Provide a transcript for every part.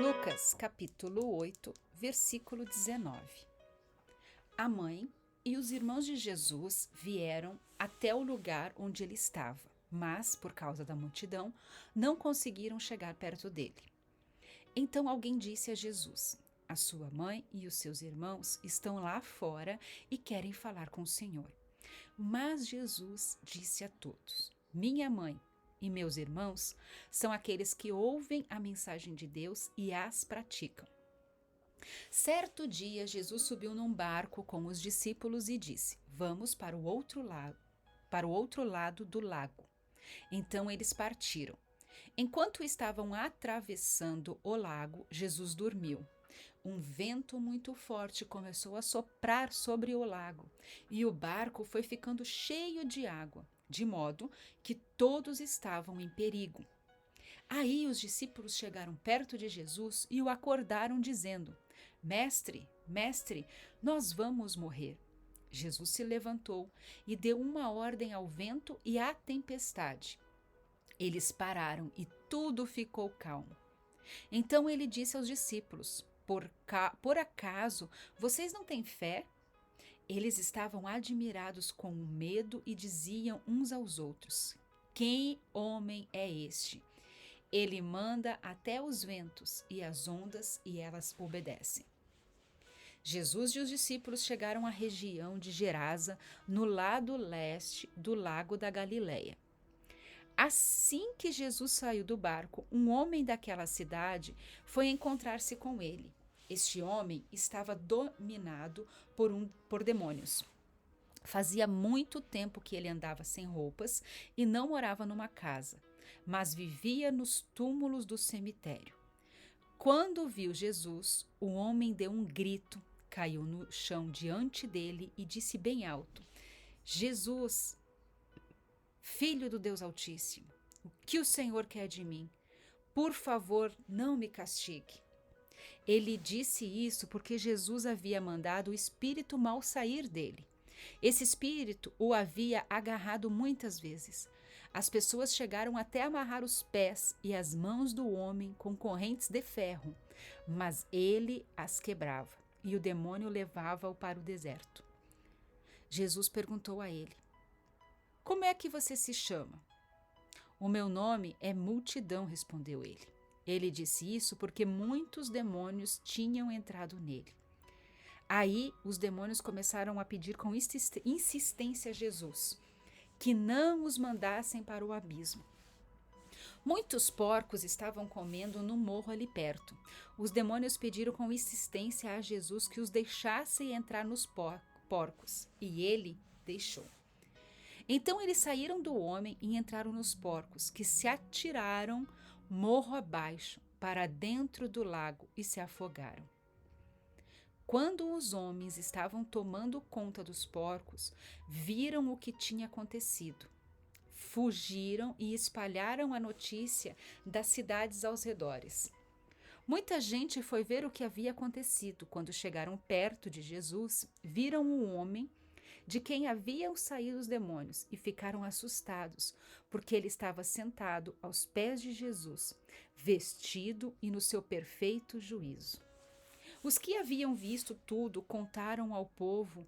Lucas, capítulo 8, versículo 19. A mãe e os irmãos de Jesus vieram até o lugar onde ele estava, mas, por causa da multidão, não conseguiram chegar perto dele. Então alguém disse a Jesus: a sua mãe e os seus irmãos estão lá fora e querem falar com o Senhor. Mas Jesus disse a todos: minha mãe e meus irmãos são aqueles que ouvem a mensagem de Deus e as praticam. Certo dia, Jesus subiu num barco com os discípulos e disse: vamos para o outro lado do lago. Então eles partiram. Enquanto estavam atravessando o lago, Jesus dormiu. Um vento muito forte começou a soprar sobre o lago e o barco foi ficando cheio de água, de modo que todos estavam em perigo. Aí os discípulos chegaram perto de Jesus e o acordaram, dizendo: Mestre, mestre, nós vamos morrer. Jesus se levantou e deu uma ordem ao vento e à tempestade. Eles pararam e tudo ficou calmo. Então ele disse aos discípulos: Por acaso vocês não têm fé? Eles estavam admirados com o medo e diziam uns aos outros: quem homem é este? Ele manda até os ventos e as ondas e elas obedecem. Jesus e os discípulos chegaram à região de Gerasa, no lado leste do lago da Galileia. Assim que Jesus saiu do barco, um homem daquela cidade foi encontrar-se com ele. Este homem estava dominado por demônios. Fazia muito tempo que ele andava sem roupas e não morava numa casa, mas vivia nos túmulos do cemitério. Quando viu Jesus, o homem deu um grito, caiu no chão diante dele e disse bem alto: Jesus, Filho do Deus Altíssimo, o que o Senhor quer de mim? Por favor, não me castigue. Ele disse isso porque Jesus havia mandado o espírito mau sair dele. Esse espírito o havia agarrado muitas vezes. As pessoas chegaram até amarrar os pés e as mãos do homem com correntes de ferro, mas ele as quebrava e o demônio levava-o para o deserto. Jesus perguntou a ele: como é que você se chama? O meu nome é Multidão, respondeu ele. Ele disse isso porque muitos demônios tinham entrado nele. Aí os demônios começaram a pedir com insistência a Jesus que não os mandassem para o abismo. Muitos porcos estavam comendo no morro ali perto. Os demônios pediram com insistência a Jesus que os deixasse entrar nos porcos, e ele deixou. Então eles saíram do homem e entraram nos porcos, que se atiraram morro abaixo para dentro do lago e se afogaram. Quando os homens estavam tomando conta dos porcos, viram o que tinha acontecido. Fugiram e espalharam a notícia das cidades aos redores. Muita gente foi ver o que havia acontecido. Quando chegaram perto de Jesus, viram um homem de quem haviam saído os demônios e ficaram assustados, porque ele estava sentado aos pés de Jesus, vestido e no seu perfeito juízo. Os que haviam visto tudo contaram ao povo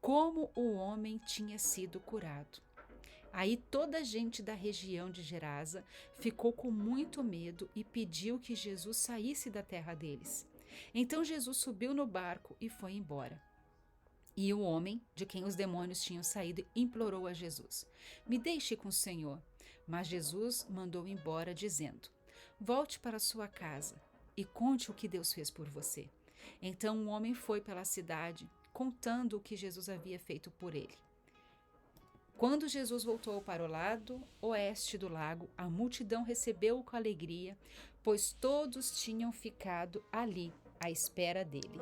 como o homem tinha sido curado. Aí toda a gente da região de Gerasa ficou com muito medo e pediu que Jesus saísse da terra deles. Então Jesus subiu no barco e foi embora. E o homem, de quem os demônios tinham saído, implorou a Jesus: me deixe com o Senhor. Mas Jesus mandou embora, dizendo: volte para sua casa e conte o que Deus fez por você. Então o homem foi pela cidade, contando o que Jesus havia feito por ele. Quando Jesus voltou para o lado oeste do lago, a multidão recebeu-o com alegria, pois todos tinham ficado ali à espera dele.